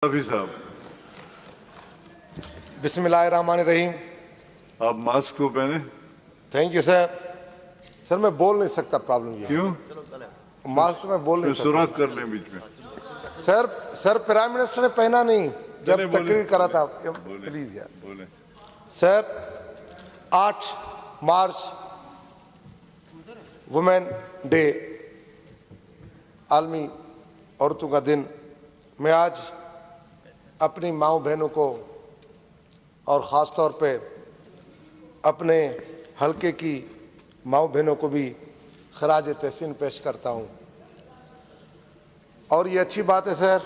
हाफिज साहब, बिस्मिल्लाहिर्रहमानिर्रहीम। आप मास्क तो पहने। Thank you sir. सर मैं बोल नहीं सकता, प्रॉब्लम ये है। क्यों? मास्क में बोल नहीं तो सुराख सकता कर लें बीच में। सर प्राइम मिनिस्टर ने पहना नहीं जब बोले, तकरीर करा था। बोले, प्लीज यार। बोले। सर 8 मार्च वुमेन डे, आलमी औरतों का दिन। मैं आज अपनी माँओं बहनों को और ख़ास तौर पे अपने हलके की माँओं बहनों को भी खराज तहसीन पेश करता हूँ। और ये अच्छी बात है सर,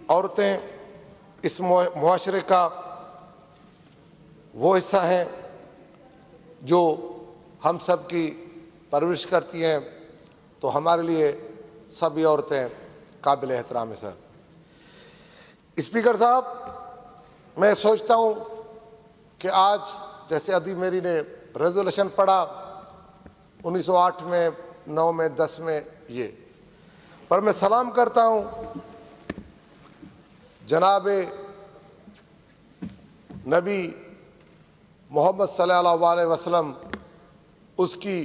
औरतें इस मुआशरे का वो हिस्सा हैं जो हम सब की परवरिश करती हैं, तो हमारे लिए सभी औरतें काबिल एहतराम है सर। स्पीकर साहब, मैं सोचता हूँ कि आज जैसे अदी मेरी ने रेजोल्यूशन पढ़ा 1908 में, 9 में, 10 में, ये पर मैं सलाम करता हूँ जनाब नबी मोहम्मद सल्लल्लाहु अलैहि वसल्लम, उसकी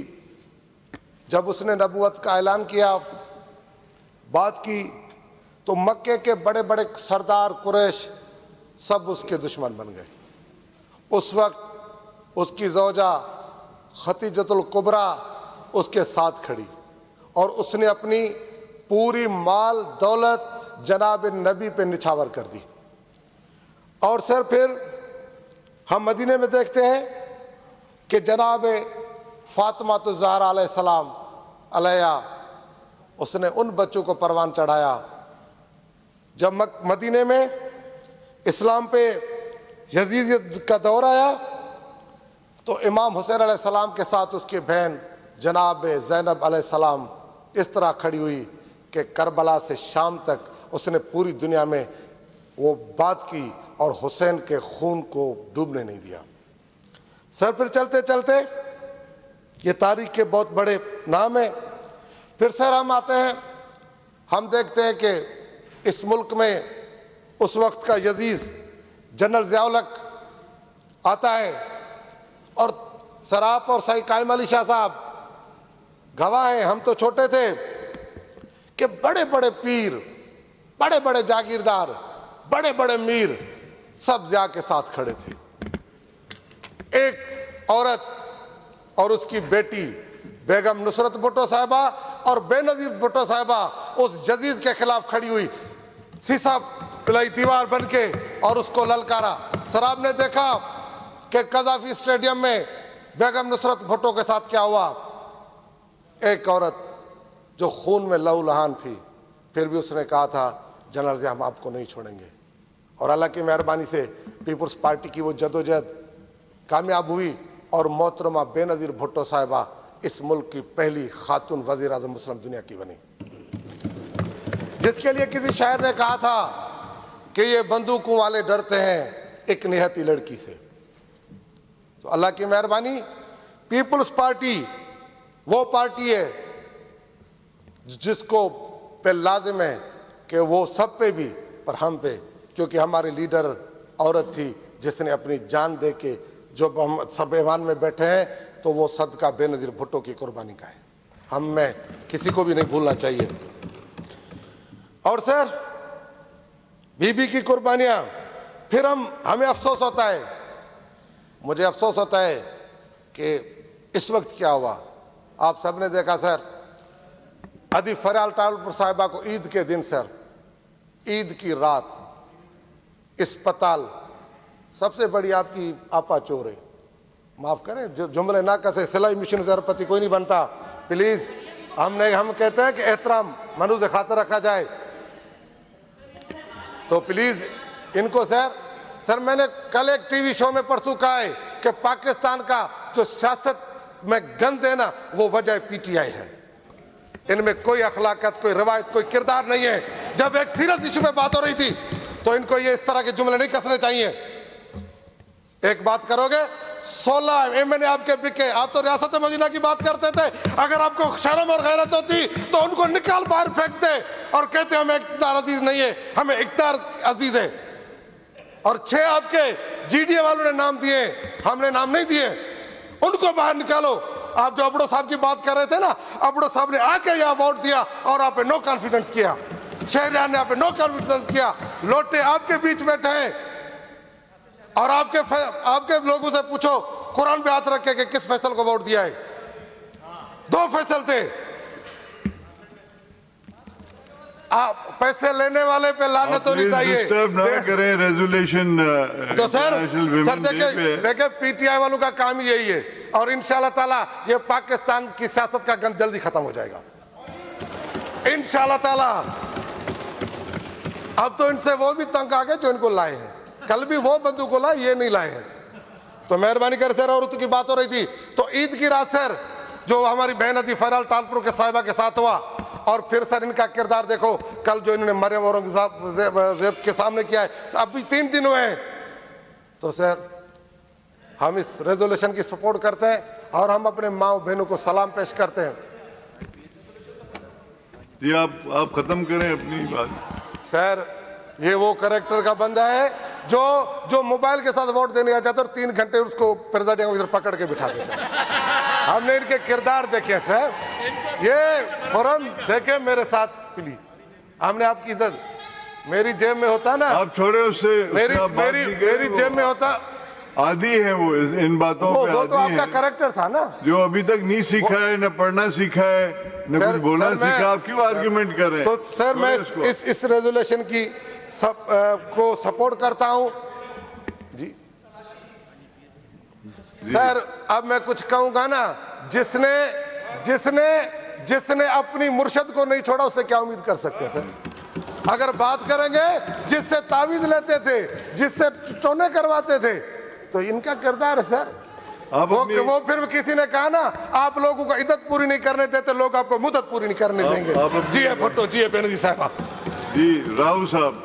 जब उसने नबूवत का ऐलान किया, बात की, तो मक्के के बड़े बड़े सरदार कुरैश सब उसके दुश्मन बन गए। उस वक्त उसकी ज़ौजा खतीजतुल कुबरा उसके साथ खड़ी और उसने अपनी पूरी माल दौलत जनाब नबी पे निछावर कर दी। और सर फिर हम मदीने में देखते हैं कि जनाब फातिमा तो ज़हरा अलैहिस्सलाम अलैहा, उसने उन बच्चों को परवान चढ़ाया। जब मदीने में इस्लाम पे यजीद का दौर आया तो इमाम हुसैन अलैहिस्सलाम के साथ उसकी बहन जनाब ज़ैनब अलैहिस्सलाम इस तरह खड़ी हुई कि करबला से शाम तक उसने पूरी दुनिया में वो बात की और हुसैन के खून को डूबने नहीं दिया। सर फिर चलते चलते ये तारीख के बहुत बड़े नाम हैं। फिर सर हम आते हैं, हम देखते हैं कि इस मुल्क में उस वक्त का यजीद जनरल ज़िया-उल-हक आता है और सर आप और सही कायम अली शाह साहब गवाह हैं, हम तो छोटे थे कि बड़े बड़े पीर, बड़े बड़े जागीरदार, बड़े बड़े मीर सब ज़िया के साथ खड़े थे। एक औरत और उसकी बेटी बेगम नुसरत भुट्टो साहिबा और बेनज़ीर भुट्टो साहिबा उस यजीद के खिलाफ खड़ी हुई, शीशा पिलाई दीवार बन के, और उसको ललकारा। सर आपने देखा कि कज़ाफी स्टेडियम में बेगम नुसरत भुट्टो के साथ क्या हुआ। एक औरत जो खून में लहूलुहान थी, फिर भी उसने कहा था जनरल ज़िया हम आपको नहीं छोड़ेंगे। और अल्लाह की मेहरबानी से पीपुल्स पार्टी की वो जदोजहद कामयाब हुई और मोहतरमा बेनज़ीर भुट्टो साहिबा इस मुल्क की पहली खातून वज़ीर आज़म मुस्लिम दुनिया की बनी, जिसके लिए किसी शायर ने कहा था कि ये बंदूकों वाले डरते हैं एक निहती लड़की से। तो अल्लाह की मेहरबानी, पीपुल्स पार्टी वो पार्टी है जिसको पे लाजिम है कि वो सब पे भी, पर हम पे, क्योंकि हमारी लीडर औरत थी जिसने अपनी जान दे के, जो हम सब ऐवान में बैठे हैं तो वो सदका बेनज़ीर भुट्टो की कुर्बानी का है, हम में किसी को भी नहीं भूलना चाहिए। और सर बीबी की कुर्बानियाँ, फिर हमें अफसोस होता है, मुझे अफसोस होता है कि इस वक्त क्या हुआ। आप सब ने देखा सर, अदी फराल टालपुर साहिबा को ईद के दिन, सर ईद की रात, अस्पताल, सबसे बड़ी आपकी आपा चोर है, माफ़ करें जो जुमले ना कसे, सिलाई मिशन ज़रपति कोई नहीं बनता, प्लीज़। हम कहते हैं कि एहतराम मनुज खातर रखा जाए, तो प्लीज़ इनको सर मैंने कल एक टीवी शो में परसों कहा है कि पाकिस्तान का जो सियासत में गंद है ना, वो वजह पीटीआई है। इनमें कोई अखलाकत, कोई रवायत, कोई किरदार नहीं है। जब एक सीरियस इशू पे बात हो रही थी तो इनको ये इस तरह के जुमले नहीं कसने चाहिए। एक बात करोगे 16 एमएनए आपके बिके। आप तो रियासत मदीना की बात करते थे, अगर आपको शर्म और गैरत होती तो उनको निकाल बाहर फेंकते और कहते हमें इख्तियार अजीज नहीं है, हमें इख्तियार अजीज है। और 6 आपके जीडीए वालों ने नाम दिए, हमने नाम नहीं दिए, उनको बाहर निकालो। आप जो अबड़ो साहब की बात कर रहे थे ना, अबड़ो साहब ने आके यहाँ वोट दिया और आप पे नो कॉन्फिडेंस किया, शहरियार ने आप पे नो कॉन्फिडेंस किया। लोटे आपके बीच बैठे हैं और आपके लोगों से पूछो, कुरान पे हाथ रखे कि किस फैसल को वोट दिया है। 2 फैसल थे। आप पैसे लेने वाले पे लानत होनी चाहिए। डिस्टर्ब ना करें रेजोल्यूशन। तो सर देखिए पीटीआई वालों का काम ही यही है और इंशाल्लाह ताला ये पाकिस्तान की सियासत का गंद जल्दी खत्म हो जाएगा इंशाल्लाह ताला। अब तो इनसे वो भी तंग आ गए जो इनको लाए हैं, कल भी वो बंदूक को लाए, ये नहीं लाए हैं। तो मेहरबानी कर सर, औरतों की बात हो रही थी तो ईद की रात सर जो हमारी बहन थी फैराल टालपुर के साहिबा के साथ हुआ, और फिर सर इनका किरदार देखो, कल जो इन्होंने मरियम औरंगजेब के सामने किया है, तो अभी 3 दिन हुए हैं। तो सर हम इस रेजोल्यूशन की सपोर्ट करते हैं और हम अपने माँ बहनों को सलाम पेश करते हैं। जी आप खत्म करें अपनी बात। सर ये वो करेक्टर का बंदा है जो मोबाइल के साथ वोट देने आ जाता है और 3 घंटे उसको प्रेसिडेंट इधर पकड़ के बिठा देता है। हमने इनके किरदार देखे सर, ये फोरम देखे मेरे साथ प्लीज। हमने आपकी इज्जत, मेरी जेब में होता ना, आप छोड़े उससे, मेरी जेब में होता। आदी है वो इन बातों पे, वो तो आदी आपका है करेक्टर था ना, जो अभी तक नहीं सीखा है, न पढ़ना सीखा है, न कुछ बोलना सीखा। आप क्यों आर्ग्यूमेंट कर रहे हैं? तो सर मैं इस रेजोल्यूशन की को सपोर्ट करता हूं जी। सर अब मैं कुछ कहूंगा ना, जिसने अपनी मुर्शद को नहीं छोड़ा उससे क्या उम्मीद कर सकते हैं सर। अगर बात करेंगे जिससे तावीज लेते थे, जिससे टोने करवाते थे, तो इनका किरदार है सर। वो फिर किसी ने कहा ना, आप लोगों को इद्दत पूरी नहीं करने देते, लोग आपको मुद्दत पूरी नहीं करने देंगे। जी है भुट्टो, जी है बेनजीर साहब। जी राव साहब,